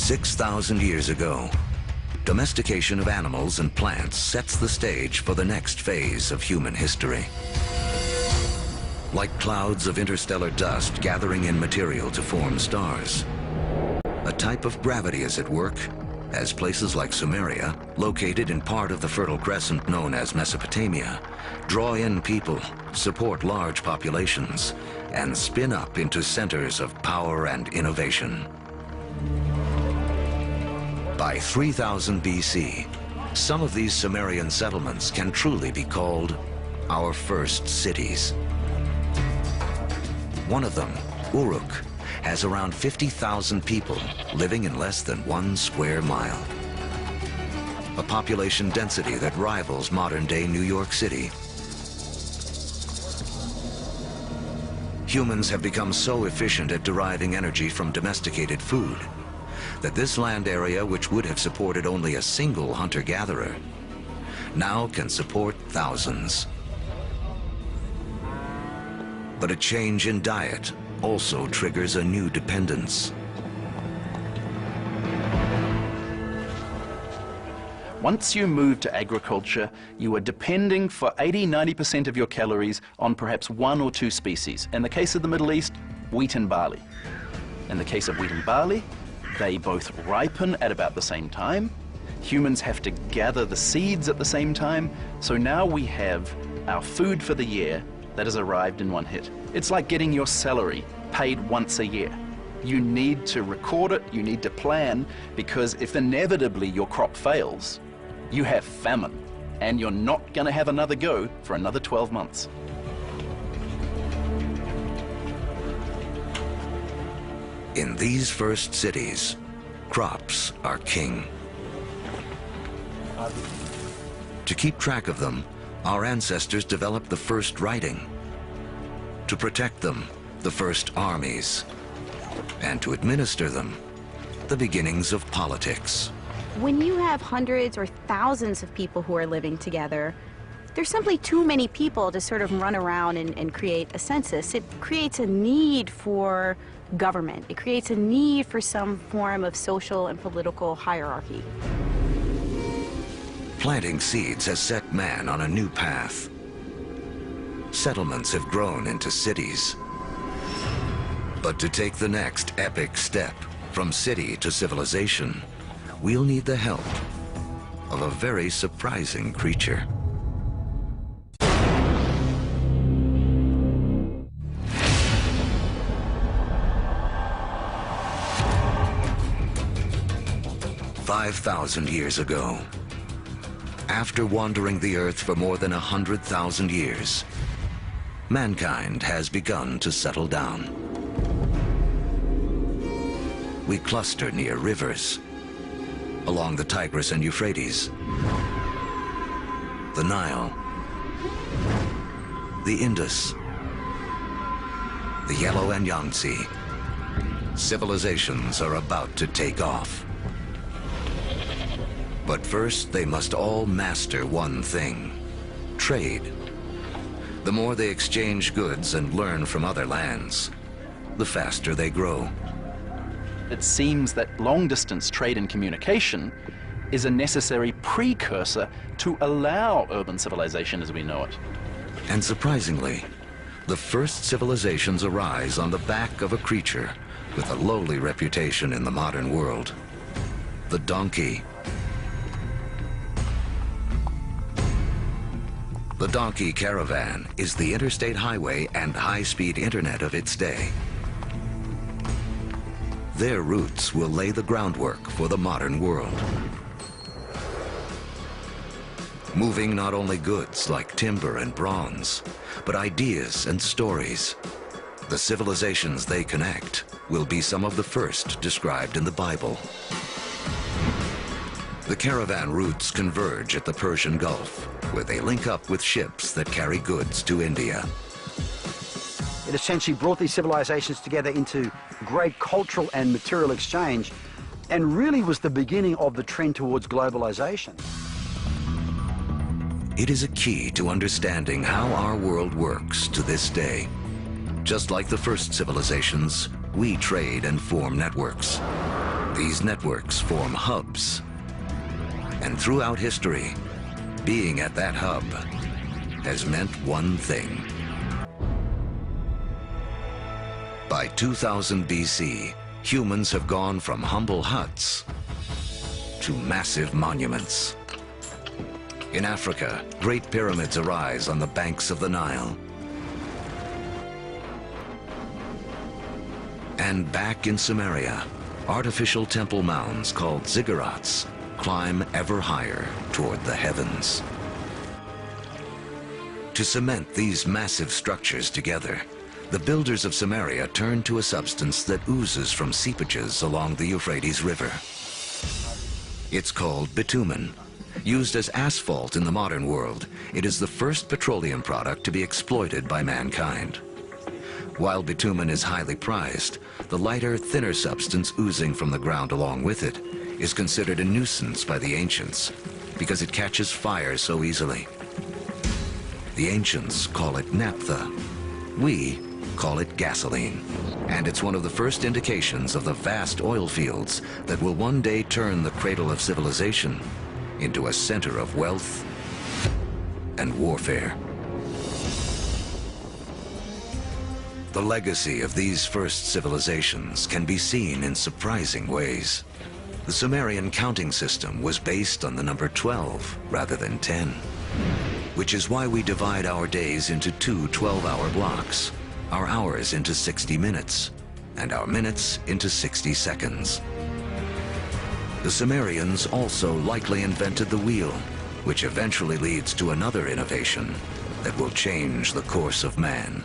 6,000 years ago, domestication of animals and plants sets the stage for the next phase of human history. Like clouds of interstellar dust gathering in material to form stars, a type of gravity is at work as places like Sumeria, located in part of the Fertile Crescent known as Mesopotamia, draw in people, support large populations, and spin up into centers of power and innovation. By 3000 BC, some of these Sumerian settlements can truly be called our first cities. One of them, Uruk, has around 50,000 people living in less than 1 square mile. A population density that rivals modern-day New York City. Humans have become so efficient at deriving energy from domesticated food that this land area, which would have supported only a single hunter-gatherer, now can support thousands. But a change in diet also triggers a new dependence. Once you move to agriculture, you are depending for 80–90% of your calories on perhaps 1 or 2 species. In the case of the Middle East, wheat and barley. In the case of wheat and barley, they both ripen at about the same time. Humans have to gather the seeds at the same time. So now we have our food for the year that has arrived in one hit. It's like getting your salary paid once a year. You need to record it, you need to plan, because if inevitably your crop fails, you have famine, and you're not gonna have another go for another 12 months. In these first cities, crops are king. To keep track of them, our ancestors developed the first writing. To protect them, the first armies. And to administer them, the beginnings of politics. When you have hundreds or thousands of people who are living together, there's simply too many people to sort of run around and create a census. It creates a need for government. It creates a need for some form of social and political hierarchy. Planting seeds has set man on a new path. Settlements have grown into cities. But to take the next epic step from city to civilization, we'll need the help of a very surprising creature. "5,000 years ago, after wandering the earth for more than 100,000 years, mankind has begun to settle down. We cluster near rivers, along the Tigris and Euphrates, the Nile, the Indus, the Yellow and Yangtze. Civilizations are about to take off. But first, they must all master one thing: trade. The more they exchange goods and learn from other lands, the faster they grow. It seems that long-distance trade and communication is a necessary precursor to allow urban civilization as we know it. And surprisingly, the first civilizations arise on the back of a creature with a lowly reputation in the modern world: the donkey. The donkey caravan is the interstate highway and high-speed internet of its day. Their routes will lay the groundwork for the modern world. Moving not only goods like timber and bronze, but ideas and stories. The civilizations they connect will be some of the first described in the Bible. The caravan routes converge at the Persian Gulf, where they link up with ships that carry goods to India. It essentially brought these civilizations together into great cultural and material exchange, and really was the beginning of the trend towards globalization. It is a key to understanding how our world works to this day. Just like the first civilizations, we trade and form networks. These networks form hubs. And throughout history, being at that hub has meant one thing. By 2000 BC, humans have gone from humble huts to massive monuments. In Africa, great pyramids arise on the banks of the Nile. And back in Sumeria, artificial temple mounds called ziggurats climb ever higher toward the heavens. To cement these massive structures together, the builders of Sumeria turned to a substance that oozes from seepages along the Euphrates River. It's called bitumen. Used as asphalt in the modern world, it is the first petroleum product to be exploited by mankind. While bitumen is highly prized, the lighter, thinner substance oozing from the ground along with it is considered a nuisance by the ancients because it catches fire so easily. The ancients call it naphtha. We call it gasoline. And it's one of the first indications of the vast oil fields that will one day turn the cradle of civilization into a center of wealth and warfare. The legacy of these first civilizations can be seen in surprising ways. The Sumerian counting system was based on the number 12 rather than 10, which is why we divide our days into two 12-hour blocks, our hours into 60 minutes, and our minutes into 60 seconds. The Sumerians also likely invented the wheel, which eventually leads to another innovation that will change the course of man.